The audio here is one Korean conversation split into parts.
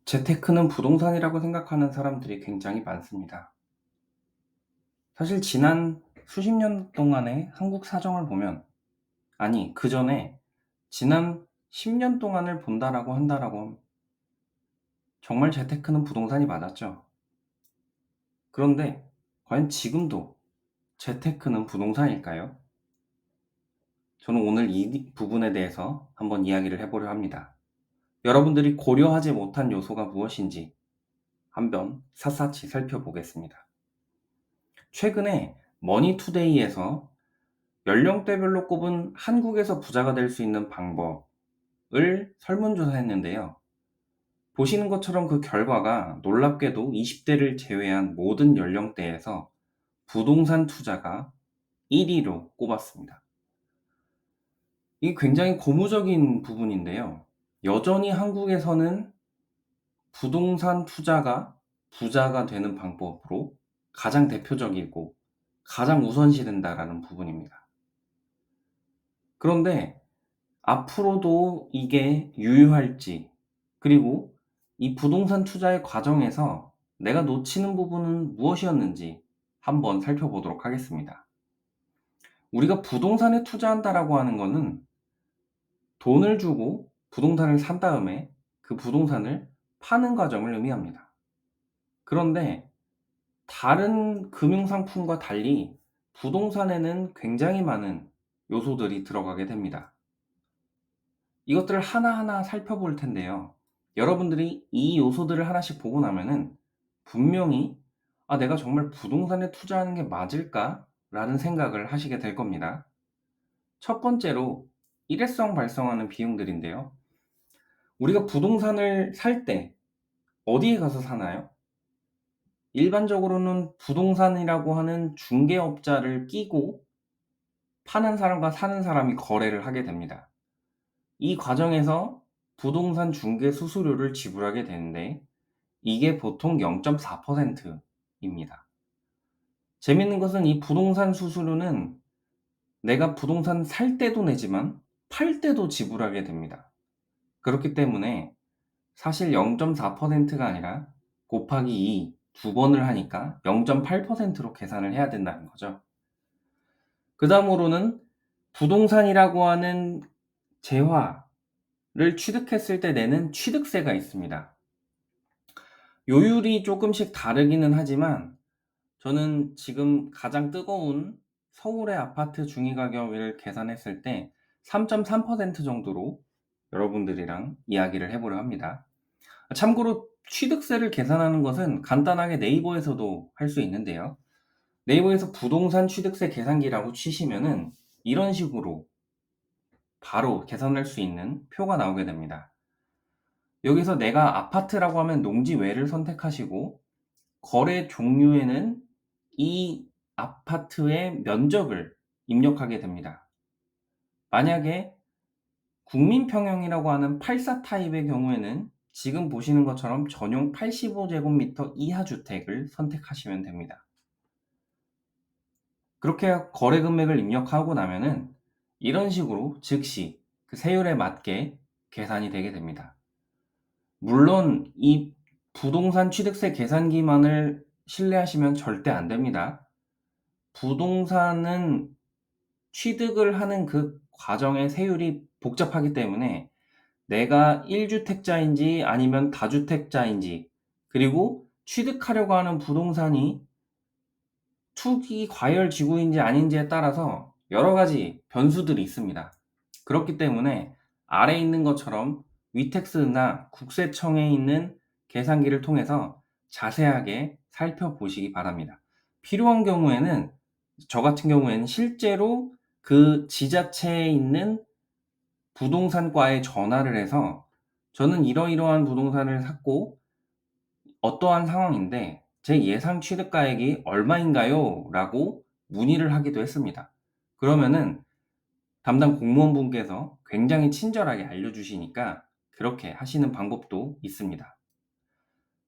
재테크는 부동산이라고 생각하는 사람들이 굉장히 많습니다. 사실 지난 수십 년 동안의 한국 사정을 보면, 아니, 그 전에 지난 10년 동안을 본다라고 한다라고 하면 정말 재테크는 부동산이 맞았죠. 그런데 과연 지금도 재테크는 부동산일까요? 저는 오늘 이 부분에 대해서 한번 이야기를 해보려 합니다. 여러분들이 고려하지 못한 요소가 무엇인지 한번 샅샅이 살펴보겠습니다. 최근에 머니투데이에서 연령대별로 꼽은 한국에서 부자가 될 수 있는 방법을 설문조사했는데요. 보시는 것처럼 그 결과가 놀랍게도 20대를 제외한 모든 연령대에서 부동산 투자가 1위로 꼽았습니다. 이게 굉장히 고무적인 부분인데요. 여전히 한국에서는 부동산 투자가 부자가 되는 방법으로 가장 대표적이고 가장 우선시 된다라는 부분입니다. 그런데 앞으로도 이게 유효할지, 그리고 이 부동산 투자의 과정에서 내가 놓치는 부분은 무엇이었는지 한번 살펴보도록 하겠습니다. 우리가 부동산에 투자한다라고 하는 것은 돈을 주고 부동산을 산 다음에 그 부동산을 파는 과정을 의미합니다. 그런데 다른 금융상품과 달리 부동산에는 굉장히 많은 요소들이 들어가게 됩니다. 이것들을 하나하나 살펴볼 텐데요. 여러분들이 이 요소들을 하나씩 보고 나면은 분명히 내가 정말 부동산에 투자하는 게 맞을까? 라는 생각을 하시게 될 겁니다. 첫 번째로 일회성 발생하는 비용들인데요. 우리가 부동산을 살 때 어디에 가서 사나요? 일반적으로는 부동산이라고 하는 중개업자를 끼고 파는 사람과 사는 사람이 거래를 하게 됩니다. 이 과정에서 부동산 중개 수수료를 지불하게 되는데 이게 보통 0.4%입니다. 재밌는 것은 이 부동산 수수료는 내가 부동산 살 때도 내지만 팔 때도 지불하게 됩니다. 그렇기 때문에 사실 0.4%가 아니라 곱하기 2, 두 번을 하니까 0.8%로 계산을 해야 된다는 거죠. 그 다음으로는 부동산이라고 하는 재화를 취득했을 때 내는 취득세가 있습니다. 요율이 조금씩 다르기는 하지만 저는 지금 가장 뜨거운 서울의 아파트 중위가격을 계산했을 때 3.3% 정도로 여러분들이랑 이야기를 해보려 합니다. 참고로 취득세를 계산하는 것은 간단하게 네이버에서도 할 수 있는데요. 네이버에서 부동산 취득세 계산기라고 치시면은 이런 식으로 바로 계산할 수 있는 표가 나오게 됩니다. 여기서 내가 아파트라고 하면 농지외를 선택하시고 거래 종류에는 이 아파트의 면적을 입력하게 됩니다. 만약에 국민평형이라고 하는 84 타입의 경우에는 지금 보시는 것처럼 전용 85제곱미터 이하 주택을 선택하시면 됩니다. 그렇게 거래 금액을 입력하고 나면은 이런 식으로 즉시 그 세율에 맞게 계산이 되게 됩니다. 물론 이 부동산 취득세 계산기만을 신뢰하시면 절대 안 됩니다. 부동산은 취득을 하는 그 과정의 세율이 복잡하기 때문에 내가 1주택자인지 아니면 다주택자인지, 그리고 취득하려고 하는 부동산이 투기 과열 지구인지 아닌지에 따라서 여러 가지 변수들이 있습니다. 그렇기 때문에 아래에 있는 것처럼 위텍스나 국세청에 있는 계산기를 통해서 자세하게 살펴보시기 바랍니다. 필요한 경우에는, 저 같은 경우에는 실제로 그 지자체에 있는 부동산과에 전화를 해서 저는 이러이러한 부동산을 샀고 어떠한 상황인데 제 예상 취득가액이 얼마인가요? 라고 문의를 하기도 했습니다. 그러면은 담당 공무원분께서 굉장히 친절하게 알려주시니까 그렇게 하시는 방법도 있습니다.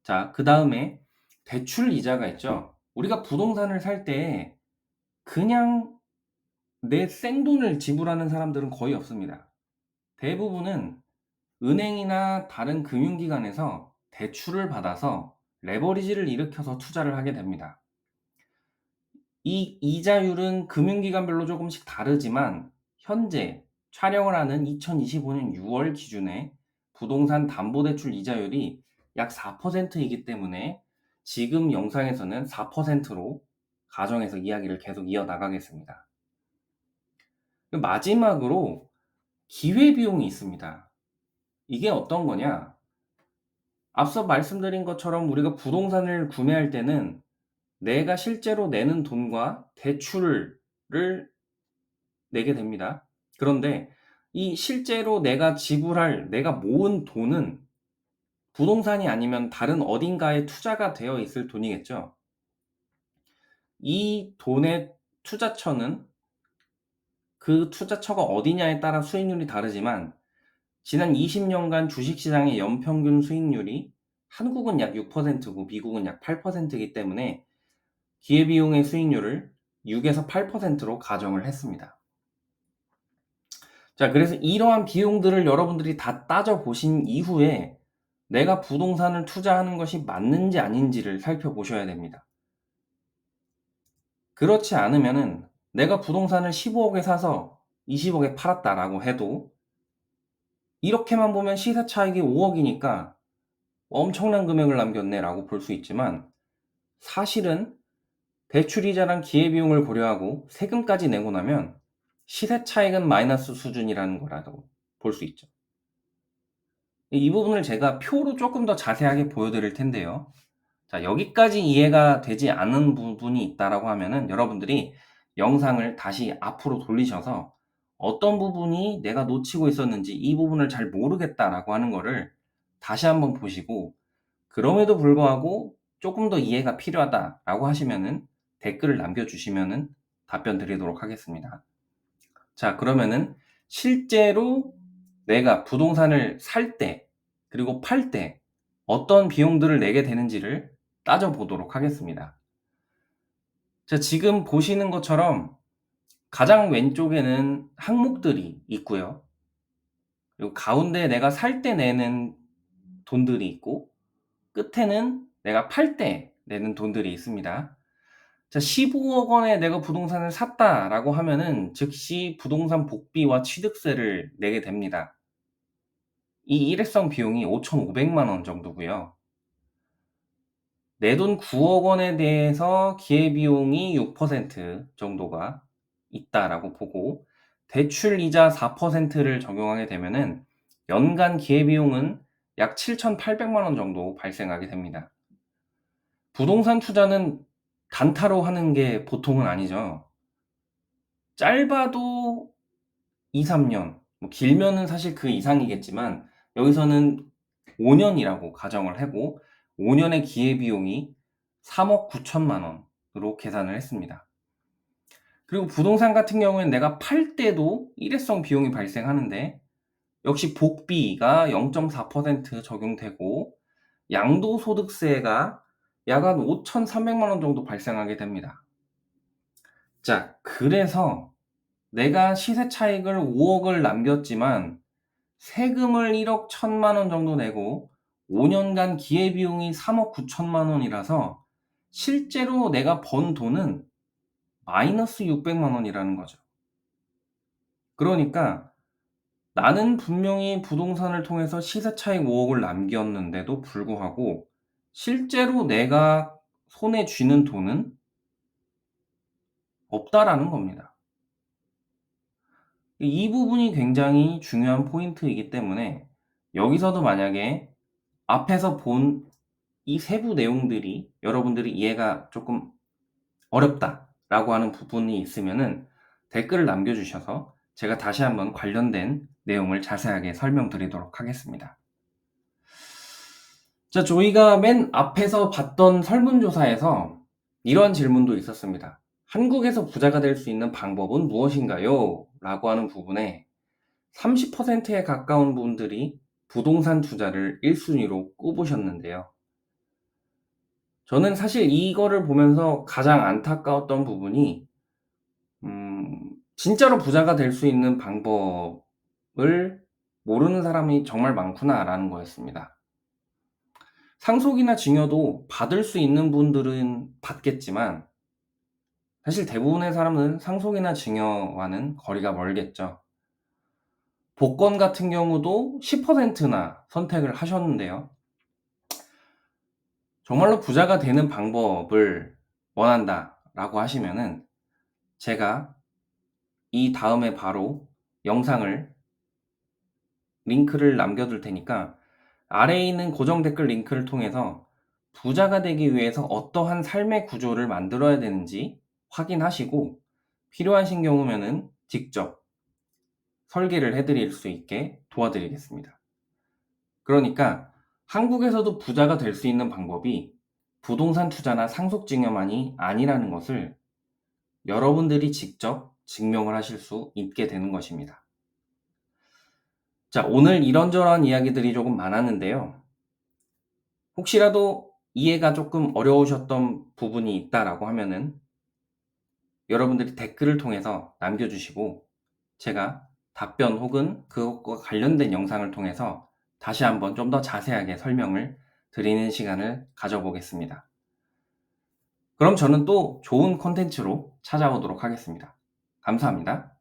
자, 그 다음에 대출 이자가 있죠. 우리가 부동산을 살 때 그냥 내 생돈을 지불하는 사람들은 거의 없습니다. 대부분은 은행이나 다른 금융기관에서 대출을 받아서 레버리지를 일으켜서 투자를 하게 됩니다. 이 이자율은 금융기관별로 조금씩 다르지만 현재 촬영을 하는 2025년 6월 기준에 부동산 담보대출 이자율이 약 4%이기 때문에 지금 영상에서는 4%로 가정해서 이야기를 계속 이어나가겠습니다. 마지막으로 기회비용이 있습니다. 이게 어떤 거냐? 앞서 말씀드린 것처럼 우리가 부동산을 구매할 때는 내가 실제로 내는 돈과 대출을 내게 됩니다. 그런데 이 실제로 내가 모은 돈은 부동산이 아니면 다른 어딘가에 투자가 되어 있을 돈이겠죠. 이 돈의 투자처는 그 투자처가 어디냐에 따라 수익률이 다르지만 지난 20년간 주식시장의 연평균 수익률이 한국은 약 6%고 미국은 약 8%이기 때문에 기회비용의 수익률을 6에서 8%로 가정을 했습니다. 자, 그래서 이러한 비용들을 여러분들이 다 따져보신 이후에 내가 부동산을 투자하는 것이 맞는지 아닌지를 살펴보셔야 됩니다. 그렇지 않으면은 내가 부동산을 15억에 사서 20억에 팔았다라고 해도 이렇게만 보면 시세 차익이 5억이니까 엄청난 금액을 남겼네 라고 볼 수 있지만 사실은 대출이자랑 기회비용을 고려하고 세금까지 내고 나면 시세 차익은 마이너스 수준이라는 거라도 볼 수 있죠. 이 부분을 제가 표로 조금 더 자세하게 보여드릴 텐데요. 자, 여기까지 이해가 되지 않은 부분이 있다라고 하면은 여러분들이 영상을 다시 앞으로 돌리셔서 어떤 부분이 내가 놓치고 있었는지 이 부분을 잘 모르겠다라고 하는 거를 다시 한번 보시고 그럼에도 불구하고 조금 더 이해가 필요하다라고 하시면은 댓글을 남겨주시면은 답변 드리도록 하겠습니다. 자, 그러면은 실제로 내가 부동산을 살 때 그리고 팔 때 어떤 비용들을 내게 되는지를 따져보도록 하겠습니다. 자, 지금 보시는 것처럼 가장 왼쪽에는 항목들이 있고요. 그리고 가운데 내가 살 때 내는 돈들이 있고 끝에는 내가 팔 때 내는 돈들이 있습니다. 자, 15억 원에 내가 부동산을 샀다라고 하면은 즉시 부동산 복비와 취득세를 내게 됩니다. 이 일회성 비용이 5,500만 원 정도고요. 내 돈 9억 원에 대해서 기회비용이 6% 정도가 있다라고 보고 대출 이자 4%를 적용하게 되면은 연간 기회비용은 약 7,800만 원 정도 발생하게 됩니다. 부동산 투자는 단타로 하는 게 보통은 아니죠. 짧아도 2, 3년, 뭐 길면은 사실 그 이상이겠지만 여기서는 5년이라고 가정을 하고 5년의 기회비용이 3억 9천만 원으로 계산을 했습니다. 그리고 부동산 같은 경우에는 내가 팔 때도 일회성 비용이 발생하는데 역시 복비가 0.4% 적용되고 양도소득세가 약 한 5,300만 원 정도 발생하게 됩니다. 자, 그래서 내가 시세 차익을 5억을 남겼지만 세금을 1억 1천만 원 정도 내고 5년간 기회비용이 3억 9천만 원이라서 실제로 내가 번 돈은 마이너스 600만 원이라는 거죠. 그러니까 나는 분명히 부동산을 통해서 시세 차익 5억을 남겼는데도 불구하고 실제로 내가 손에 쥐는 돈은 없다라는 겁니다. 이 부분이 굉장히 중요한 포인트이기 때문에 여기서도 만약에 앞에서 본 이 세부 내용들이 여러분들이 이해가 조금 어렵다라고 하는 부분이 있으면은 댓글을 남겨주셔서 제가 다시 한번 관련된 내용을 자세하게 설명드리도록 하겠습니다. 자, 저희가 맨 앞에서 봤던 설문조사에서 이러한 질문도 있었습니다. 한국에서 부자가 될 수 있는 방법은 무엇인가요? 라고 하는 부분에 30%에 가까운 분들이 부동산 투자를 1순위로 꼽으셨는데요. 저는 사실 이거를 보면서 가장 안타까웠던 부분이 진짜로 부자가 될 수 있는 방법을 모르는 사람이 정말 많구나라는 거였습니다. 상속이나 증여도 받을 수 있는 분들은 받겠지만 사실 대부분의 사람은 상속이나 증여와는 거리가 멀겠죠. 복권 같은 경우도 10%나 선택을 하셨는데요. 정말로 부자가 되는 방법을 원한다라고 하시면은 제가 이 다음에 바로 영상을 링크를 남겨둘 테니까 아래에 있는 고정 댓글 링크를 통해서 부자가 되기 위해서 어떠한 삶의 구조를 만들어야 되는지 확인하시고 필요하신 경우면은 직접 설계를 해드릴 수 있게 도와드리겠습니다. 그러니까 한국에서도 부자가 될 수 있는 방법이 부동산 투자나 상속증여만이 아니라는 것을 여러분들이 직접 증명을 하실 수 있게 되는 것입니다. 자, 오늘 이런저런 이야기들이 조금 많았는데요. 혹시라도 이해가 조금 어려우셨던 부분이 있다라고 하면은 여러분들이 댓글을 통해서 남겨주시고 제가 답변 혹은 그것과 관련된 영상을 통해서 다시 한번 좀 더 자세하게 설명을 드리는 시간을 가져보겠습니다. 그럼 저는 또 좋은 콘텐츠로 찾아오도록 하겠습니다. 감사합니다.